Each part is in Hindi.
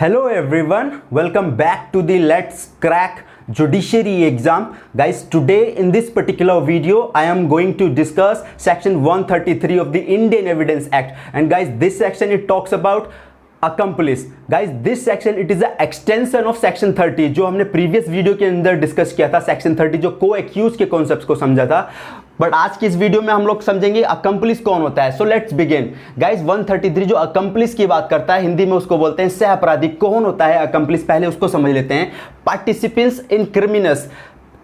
Hello everyone, welcome back to the Let's Crack Judiciary exam. Guys, today in this particular video I am going to discuss section 133 of the Indian Evidence Act. And guys, this section it talks about accomplice. Guys, this section it is a extension of section 30 जो हमने previous video के अंदर डिस्कस किया था. section 30 जो co-accused के कॉन्सेप्ट्स को समझा था, बट आज की इस वीडियो में हम लोग समझेंगे अकम्प्लिस कौन होता है. So let's begin. गाइस, 133 जो अकम्प्लिस की बात करता है, हिंदी में उसको बोलते हैं सह अपराधी. कौन होता है अकम्प्लिस, पहले उसको समझ लेते हैं. पार्टिसिपेंट्स इन क्रिमिनस,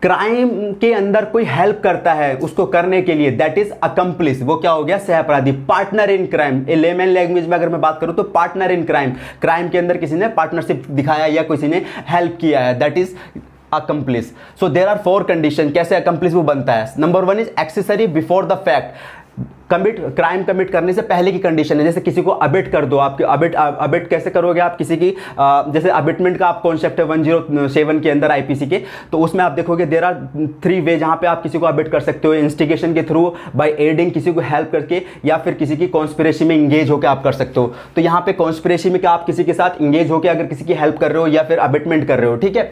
क्राइम के अंदर कोई हेल्प करता है उसको करने के लिए, दैट इज अकम्प्लिस. वो क्या हो गया, सह अपराधी. Partner in crime, layman language में अगर मैं बात करूं तो पार्टनर इन क्राइम, क्राइम के अंदर किसी ने पार्टनरशिप दिखाया या किसी ने हेल्प किया है, that is accomplice. So there are four condition कैसे accomplice वो बनता है. Number one is accessory before the fact. Crime commit करने से पहले की कंडीशन है. जैसे किसी को अबिट कर दो, आपके अबिट कैसे करोगे आप किसी की, जैसे अबिटमेंट का आप कॉन्सेप्ट है 107 के अंदर आईपीसी के, तो उसमें आप देखोगे देयर आर 3 वे जहां पे आप किसी को अबिट कर सकते हो. इंस्टिगेशन के थ्रू, बाय एडिंग, किसी को हेल्प करके, या फिर किसी की कॉन्स्पिरेसी में इंगेज होकर आप कर सकते हो. तो यहाँ पे कॉन्स्पिरेसी में क्या, आप किसी के साथ इंगेज होकर अगर किसी की हेल्प कर रहे हो या फिर अबिटमेंट कर रहे हो, ठीक है.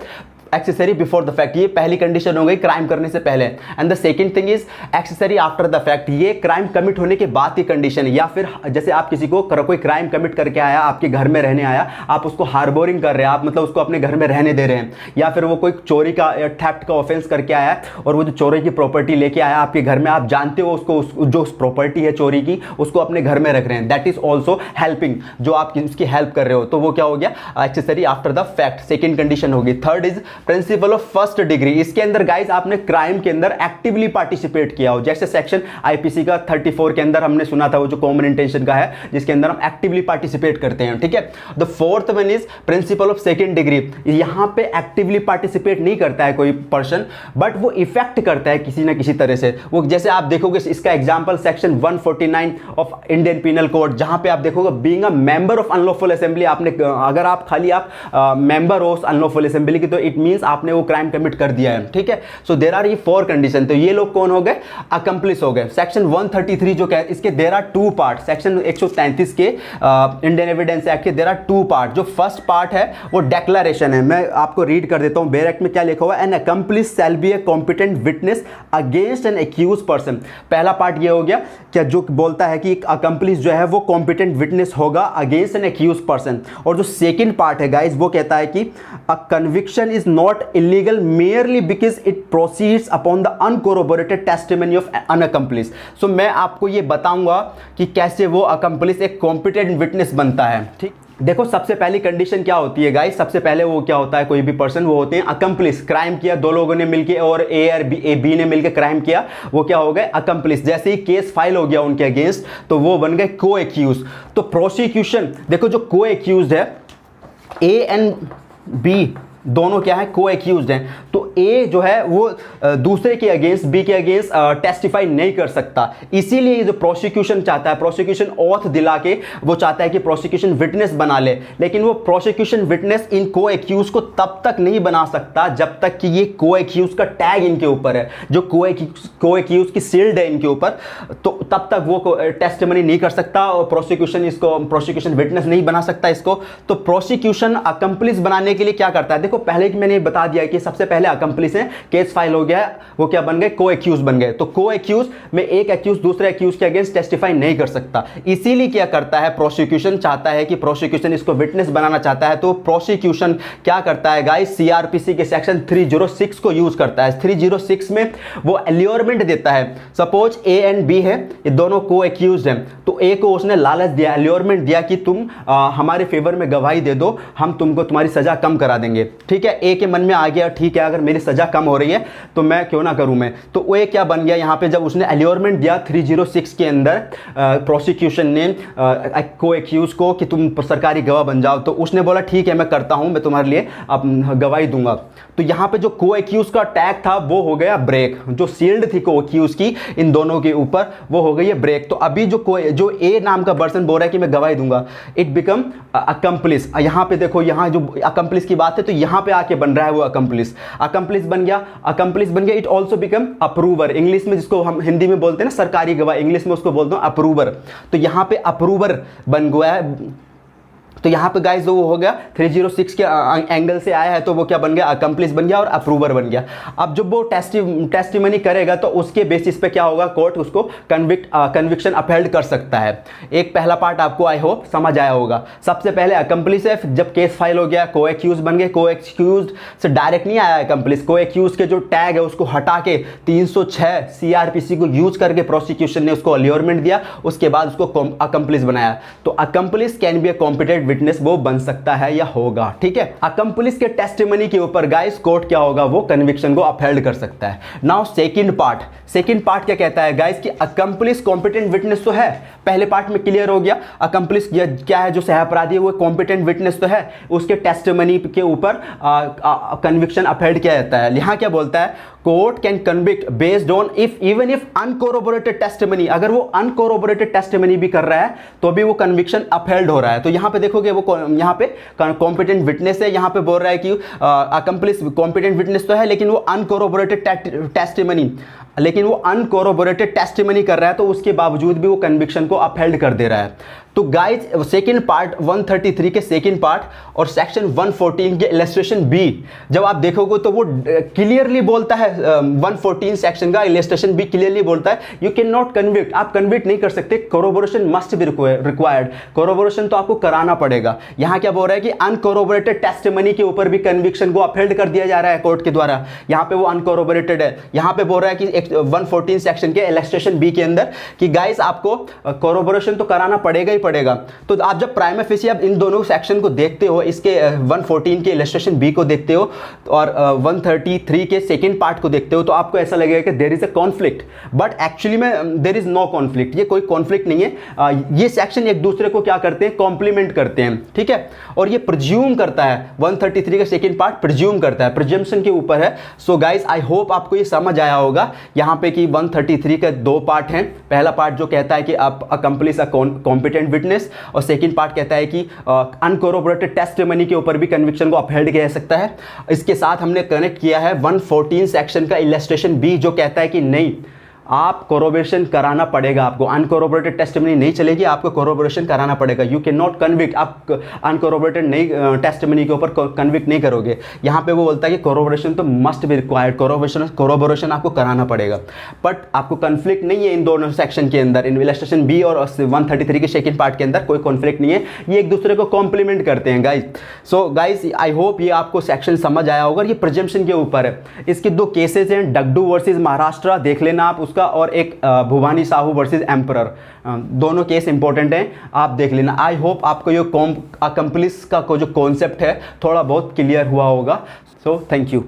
एक्सेसरी बिफोर द फैक्ट, ये पहली कंडीशन हो गई क्राइम करने से पहले. And the second thing is accessory after the fact, ये क्राइम कमिट होने के बाद की कंडीशन है. या फिर जैसे आप किसी को कोई क्राइम कमिट करके आया, आपके घर में रहने आया, आप उसको हार्बोरिंग कर रहे हैं, आप मतलब उसको अपने घर में रहने दे रहे हैं. या फिर वो कोई चोरी का या थेफ्ट का ऑफेंस करके आया और वो जो चोरी की प्रॉपर्टी लेके आया आपके घर में, आप जानते हो उसको जो प्रॉपर्टी है चोरी की, उसको अपने घर में रख रहे हैं, दैट इज ऑल्सो हेल्पिंग, जो आप उसकी हेल्प कर रहे हो. तो वो क्या हो गया, accessory after the fact, second condition होगी. Third is principal of first degree. इसके अंदर गाइस आपने क्राइम के अंदर एक्टिवली पार्टिसिपेट किया हो, जैसे सेक्शन आईपीसी का 34 के अंदर हमने सुना था, वो जो कॉमन इंटेंशन का है, जिसके अंदर हम एक्टिवली पार्टिसिपेट करते हैं, ठीक है. The fourth one is principal of second degree. यहां पे एक्टिवली पार्टिसिपेट नहीं करता है कोई पर्सन, बट वो इफेक्ट करता है किसी ना किसी तरह से. वो जैसे आप देखोगे, इसका example section 149 of Indian penal code, जहां पे आप देखोगे being a member of unlawful assembly, आपने अगर आप खाली आप मेंबर हो अनलॉफुल असेंबली की, तो इट मींस आपने वो क्राइम कमिट कर दिया है, ठीक है. सो देयर आर ये 4 कंडीशन. तो ये लोग कौन हो गए, अकम्प्लिस हो गए. सेक्शन 133 जो क्या है, इसके देयर आर 2 पार्ट. सेक्शन 133 के इंडियन एविडेंस एक्ट के देयर आर 2 पार्ट. जो फर्स्ट पार्ट है वो डेक्लेरेशन है, मैं आपको रीड कर देता हूं. बेयर एक्ट में क्या लिखा हुआ है, an accomplice shall be a competent witness against an accused person. पहला पार्ट ये हो गया क्या, जो बोलता है कि एक अकम्प्लिस जो है वो कॉम्पिटेंट विटनेस होगा अगेंस्ट एन एक्यूज पर्सन. और जो सेकेंड पार्ट है गाइज, वो कहता है कि a conviction is not illegal merely because it proceeds upon the uncorroborated testimony of an accomplice. So मैं आपको ये बताऊंगा कि कैसे वो accomplice एक competent witness बनता है, ठीक. देखो, सबसे पहली कंडीशन क्या होती है गाइस, सबसे पहले वो क्या होता है, कोई भी पर्सन, वो होते हैं अकम्प्लिस. क्राइम किया, 2 लोगों ने मिलके और ए और बी ने मिलकर क्राइम किया, वो क्या हो गए, अकम्प्लिस. जैसे ही केस फाइल हो गया उनके अगेंस्ट, तो वो बन गए को एक्यूज. तो प्रोसिक्यूशन, देखो जो को एक्यूज है, ए एंड बी दोनों क्या है, को एक्यूज्ड हैं. तो ए जो है वो दूसरे के अगेंस्ट, बी के अगेंस्ट टेस्टिफाई नहीं कर सकता. इसीलिए जो प्रोसिक्यूशन चाहता है, प्रोसिक्यूशन ऑथ दिला के वो चाहता है कि प्रोसिक्यूशन विटनेस बना ले. लेकिन वो प्रोसिक्यूशन विटनेस इन को एक्यूज को तब तक नहीं बना सकता जब तक कि ये को एक्यूज का टैग इनके ऊपर है, जो को एक्यूज की सील्ड है इनके ऊपर, तो तब तक वो टेस्टिमनी नहीं कर सकता और प्रोसिक्यूशन विटनेस नहीं बना सकता इसको. तो प्रोसिक्यूशन अकम्प्लिस बनाने के लिए क्या करता है, देखो पहले कि मैंने बता दिया कि सबसे पहले अकम्प्लिस है, केस फाइल हो गया, वो क्या बन गए, को एक्यूज बन गए. तो को एक्यूज में एक एक्यूज दूसरे एक्यूज के अगेंस्ट टेस्टिफाई नहीं कर सकता. इसीलिए क्या करता है, प्रोसिक्यूशन चाहता है कि प्रोसिक्यूशन इसको विटनेस बनाना चाहता है. तो प्रोसिक्यूशन क्या करता है गाइस, सीआरपीसी के सेक्शन 306 को यूज करता है. 306 में वो अल्योरमेंट देता है. सपोज ए एंड बी है, ये दोनों को एक्यूज हैं, तो ए को उसने लालच दिया, अल्योरमेंट दिया कि तुम हमारे फेवर में गवाही दे दो, हम तुमको तुम्हारी सजा कम करा देंगे, ठीक है. ए के मन में आ गया, ठीक है, अगर मेरी सजा कम हो रही है तो मैं क्यों ना करूं मैं. तो वो क्या बन गया यहां पे, जब उसने अल्योरमेंट दिया 306 के अंदर प्रोसिक्यूशन ने को एक्यूज को कि तुम सरकारी गवाह बन जाओ, तो उसने बोला ठीक है मैं करता हूं, मैं तुम्हारे लिए गवाही दूंगा. तो यहां पे जो को एक्यूज का टैग था वो हो गया ब्रेक, जो सील्ड थी को एक्यूज की इन दोनों के ऊपर, वो हो गई है ब्रेक. तो अभी जो ए नाम का पर्सन बोल रहा है कि मैं गवाही दूंगा, इट बिकम अकम्प्लिस. यहां पे देखो, यहां जो अकम्प्लिस की बात है, तो यहां पे आके बन रहा है वो अकम्प्लिस. अकम्प्लिस बन गया. It also become approver. English में जिसको हम हिंदी में बोलते हैं ना सरकारी गवाह, इंग्लिश में उसको बोलते हैं अप्रूवर. तो यहां पे अप्रूवर बन गया है. तो यहाँ पे गाइस वो हो गया 306 के एंगल से आया है तो वो क्या बन गया, अकम्प्लिस बन गया और अप्रूवर बन गया। अब जब वो टेस्टिमनी करेगा तो उसके बेसिस पे क्या होगा, कोर्ट उसको कन्विक्शन अपहेल्ड कर सकता है। एक पहला पार्ट आपको आई होप समझ आया होगा। सबसे पहले अकम्प्लिस है, जब केस फाइल हो गया को एक्यूज बन गए, को एक्यूज से डायरेक्ट नहीं आया अकम्प्लिस, को एक्यूज के जो टैग है उसको हटा के 306 सीआरपीसी को यूज करके प्रोसिक्यूशन ने उसको अल्योरमेंट दिया, उसके बाद उसको अकम्प्लिस बनाया। तो accomplish can be a competent witness, वो बन सकता है या होगा, ठीक है। अकम्प्लिस के टेस्टिमनी के ऊपर गाइस कोर्ट क्या होगा, वो कन्विक्शन को अपहेल्ड कर सकता है। नाउ सेकंड पार्ट क्या कहता है गाइस कि अकम्प्लिस कॉम्पिटेंट विटनेस तो है, पहले पार्ट में क्लियर हो गया। अकम्प्लिस क्या है, जो सहअपराधी है वो कॉम्पिटेंट विटनेस तो है, उसके टेस्टिमनी के ऊपर कन्विक्शन अपहेल्ड किया जाता है। यहां क्या बोलता है, court can convict based on even if uncorroborated testimony, अगर वो अनकोरोबोरेटेड टेस्टिमनी भी कर रहा है तो भी वो कन्विक्शन अपहेल्ड हो रहा है। तो यहां पे देखोगे वो यहां पे कॉम्पिटेंट विटनेस है, यहां पे बोल रहा है कि अकम्प्लिस कॉम्पिटेंट विटनेस तो है लेकिन वो अनकोरोबोरेटेड टेस्टिमनी कर रहा है, तो उसके बावजूद भी वो कन्विक्शन को अपहेल्ड कर दे रहा है। तो गाइज सेकंड पार्ट 133 के सेकंड पार्ट और सेक्शन 114 के इलस्ट्रेशन बी जब आप देखोगे तो वो क्लियरली बोलता है, 114 सेक्शन का इलस्ट्रेशन बी क्लियरली बोलता है यू कैन नॉट कन्विक्ट, आप कन्विक्ट नहीं कर सकते, कोरोबोरेशन मस्ट बी रिक्वायर्ड, कोरोबोरेशन तो आपको कराना पड़ेगा। यहां क्या बोल रहा है कि अनकोरोबोरेटेड टेस्टिमनी के ऊपर भी कन्विक्शन को अपहेल्ड कर दिया जा रहा है कोर्ट के द्वारा, यहां पे वो अनकोरोबोरेटेड है। यहां पे बोल रहा है कि 114 सेक्शन के इलस्ट्रेशन बी के अंदर कि गाइस आपको कोरोबोरेशन तो कराना पड़ेगा ही पड़ेगा। तो आप जब प्राइमा फेसी आप इन दोनों सेक्शन को देखते हो, इसके 114 के इलस्ट्रेशन बी को देखते हो और 133 के सेकंड पार्ट को देखते हो, तो आपको ऐसा लगेगा कि there is a conflict, but actually में देयर इज नो कॉन्फ्लिक्ट, ये कोई कॉन्फ्लिक्ट नहीं है। ये सेक्शन एक दूसरे को क्या करते हैं, कॉम्प्लीमेंट करते हैं, ठीक है। और ये प्रिज्यूम करता है, 133 का सेकंड पार्ट प्रिज्यूम करता है, प्रिजम्पशन के ऊपर है। सो गाइस आई होप आपको ये समझ आया होगा यहां पे कि 133 के दो पार्ट हैं। पहला पार्ट जो कहता है कि आप अकम्प्लिस अ कॉम्पिटेंट विटनेस, और सेकंड पार्ट कहता है कि अनकोरोबोरेटेड टेस्टिमनी के ऊपर भी कन्विक्शन को अपहेल्ड किया जा सकता है। इसके साथ हमने कनेक्ट किया है 114 सेक्शन का इलस्ट्रेशन बी जो कहता है कि नहीं, आप कोरोबोरेशन कराना पड़ेगा, आपको अनकोरोबोरेटेड टेस्टिमनी नहीं चलेगी, आपको कोरोबोरेशन कराना पड़ेगा। यू कैन नॉट कन्विक्ट, आप अनकोरोबोरेटेड नहीं टेस्टिमनी के ऊपर कन्विक्ट नहीं करोगे। यहाँ पे वो बोलता है कि कोरोबोरेशन तो मस्ट बी रिक्वायर्ड, कोरोबोरेशन आपको कराना पड़ेगा, बट आपको कन्फ्लिक्ट नहीं है इन दोनों सेक्शन के अंदर, इन इलस्ट्रेशन बी और 133 के सेकंड पार्ट के अंदर कोई कॉन्फ्लिक्ट नहीं है, ये एक दूसरे को कॉम्प्लीमेंट करते हैं guys. So guys I hope ये आपको सेक्शन समझ आया होगा। ये प्रिजम्पशन के ऊपर है। इसके दो केसेस हैं, डगडू वर्सेज महाराष्ट्र, देख लेना आप उसका, और एक भुवानी साहू वर्सेस एम्परर, दोनों केस इंपॉर्टेंट हैं, आप देख लेना। आई होप आपको ये अकम्प्लिस का जो कॉन्सेप्ट है थोड़ा बहुत क्लियर हुआ होगा। So thank you.